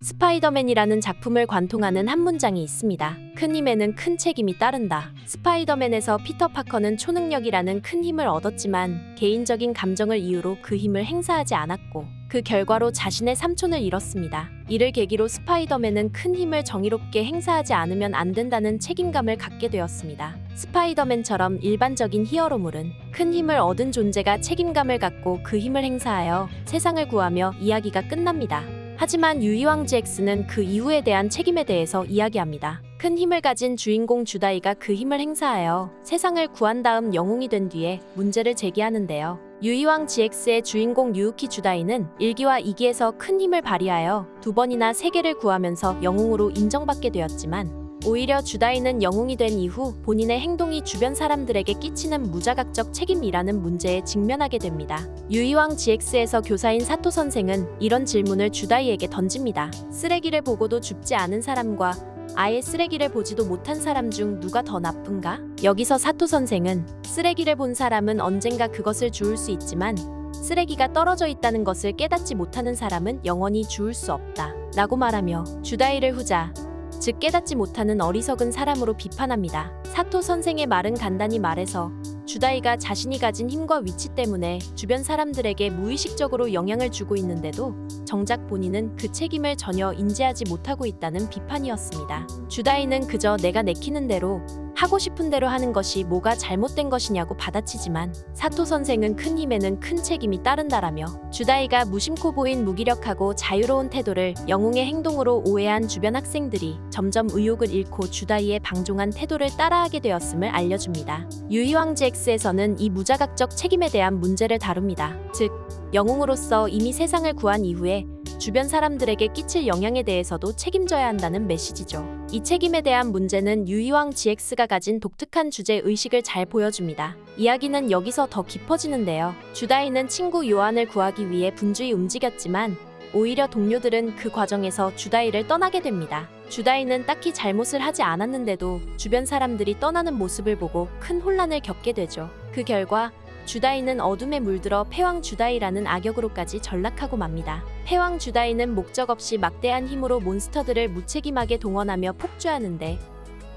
스파이더맨이라는 작품을 관통하는 한 문장이 있습니다. 큰 힘에는 큰 책임이 따른다. 스파이더맨에서 피터 파커는 초능력이라는 큰 힘을 얻었지만 개인적인 감정을 이유로 그 힘을 행사하지 않았고 그 결과로 자신의 삼촌을 잃었습니다. 이를 계기로 스파이더맨은 큰 힘을 정의롭게 행사하지 않으면 안 된다는 책임감을 갖게 되었습니다. 스파이더맨처럼 일반적인 히어로물은 큰 힘을 얻은 존재가 책임감을 갖고 그 힘을 행사하여 세상을 구하며 이야기가 끝납니다. 하지만 유이왕 GX는 그 이후에 대한 책임에 대해서 이야기합니다. 큰 힘을 가진 주인공 주다이가 그 힘을 행사하여 세상을 구한 다음 영웅이 된 뒤에 문제를 제기하는데요. 유이왕 GX의 주인공 유우키 주다이는 1기와 2기에서 큰 힘을 발휘하여 2번이나 세계를 구하면서 영웅으로 인정받게 되었지만 오히려 주다이는 영웅이 된 이후 본인의 행동이 주변 사람들에게 끼치는 무자각적 책임이라는 문제에 직면하게 됩니다. 유이왕 GX에서 교사인 사토 선생은 이런 질문을 주다이에게 던집니다. 쓰레기를 보고도 줍지 않은 사람과 아예 쓰레기를 보지도 못한 사람 중 누가 더 나쁜가? 여기서 사토 선생은 쓰레기를 본 사람은 언젠가 그것을 주울 수 있지만 쓰레기가 떨어져 있다는 것을 깨닫지 못하는 사람은 영원히 주울 수 없다 라고 말하며 주다이를 후자, 즉 깨닫지 못하는 어리석은 사람으로 비판합니다. 사토 선생의 말은 간단히 말해서 주다이가 자신이 가진 힘과 위치 때문에 주변 사람들에게 무의식적으로 영향을 주고 있는데도 정작 본인은 그 책임을 전혀 인지하지 못하고 있다는 비판이었습니다. 주다이는 그저 내가 내키는 대로 하고 싶은 대로 하는 것이 뭐가 잘못된 것이냐고 받아치지만 사토 선생은 큰 힘에는 큰 책임이 따른다라며 주다이가 무심코 보인 무기력하고 자유로운 태도를 영웅의 행동으로 오해한 주변 학생들이 점점 의욕을 잃고 주다이의 방종한 태도를 따라하게 되었음을 알려줍니다. 유이왕 GX에서는 이 무자각적 책임에 대한 문제를 다룹니다. 즉, 영웅으로서 이미 세상을 구한 이후에 주변 사람들에게 끼칠 영향에 대해서도 책임져야 한다는 메시지죠. 이 책임에 대한 문제는 유이왕 GX가 가진 독특한 주제 의식을 잘 보여줍니다. 이야기는 여기서 더 깊어지는데요. 주다이는 친구 요한을 구하기 위해 분주히 움직였지만 오히려 동료들은 그 과정에서 주다이를 떠나게 됩니다. 주다이는 딱히 잘못을 하지 않았는데도 주변 사람들이 떠나는 모습을 보고 큰 혼란을 겪게 되죠. 그 결과 주다이는 어둠에 물들어 패왕 주다이라는 악역으로까지 전락하고 맙니다. 패왕 주다이는 목적 없이 막대한 힘으로 몬스터들을 무책임하게 동원하며 폭주하는데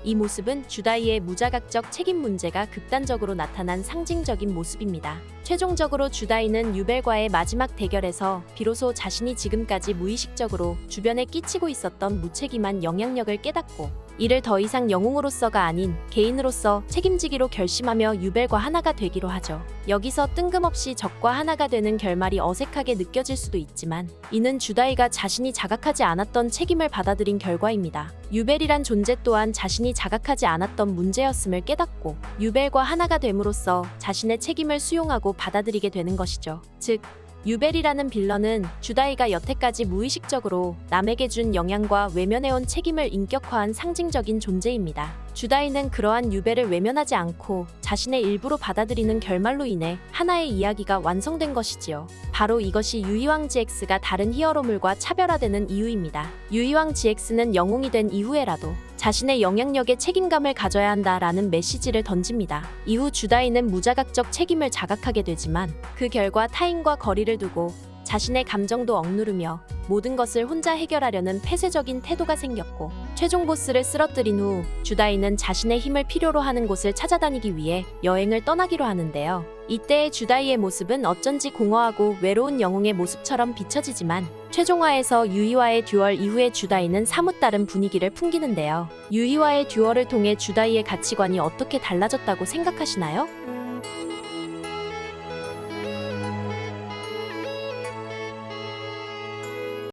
이 모습은 주다이의 무자각적 책임 문제가 극단적으로 나타난 상징적인 모습입니다. 최종적으로 주다이는 유벨과의 마지막 대결에서 비로소 자신이 지금까지 무의식적으로 주변에 끼치고 있었던 무책임한 영향력을 깨닫고 이를 더 이상 영웅으로서가 아닌 개인으로서 책임지기로 결심하며 유벨과 하나가 되기로 하죠. 여기서 뜬금없이 적과 하나가 되는 결말이 어색하게 느껴질 수도 있지만 이는 주다이가 자신이 자각하지 않았던 책임을 받아들인 결과입니다. 유벨이란 존재 또한 자신이 자각하지 않았던 문제였음을 깨닫고 유벨과 하나가 됨으로써 자신의 책임을 수용하고 받아들이게 되는 것이죠. 즉, 유벨이라는 빌런은 주다이가 여태까지 무의식적으로 남에게 준 영향과 외면해온 책임을 인격화한 상징적인 존재입니다. 주다이는 그러한 유벨을 외면하지 않고 자신의 일부로 받아들이는 결말로 인해 하나의 이야기가 완성된 것이지요. 바로 이것이 유이왕 GX가 다른 히어로물과 차별화되는 이유입니다. 유이왕 GX는 영웅이 된 이후에라도 자신의 영향력에 책임감을 가져야 한다라는 메시지를 던집니다. 이후 주다이는 무자각적 책임을 자각하게 되지만 그 결과 타인과 거리를 두고 자신의 감정도 억누르며 모든 것을 혼자 해결하려는 폐쇄적인 태도가 생겼고 최종 보스를 쓰러뜨린 후 주다이는 자신의 힘을 필요로 하는 곳을 찾아다니기 위해 여행을 떠나기로 하는데요. 이때의 주다이의 모습은 어쩐지 공허하고 외로운 영웅의 모습처럼 비춰지지만 최종화에서 유이와의 듀얼 이후의 주다이는 사뭇 다른 분위기를 풍기는데요. 유이와의 듀얼을 통해 주다이의 가치관이 어떻게 달라졌다고 생각하시나요?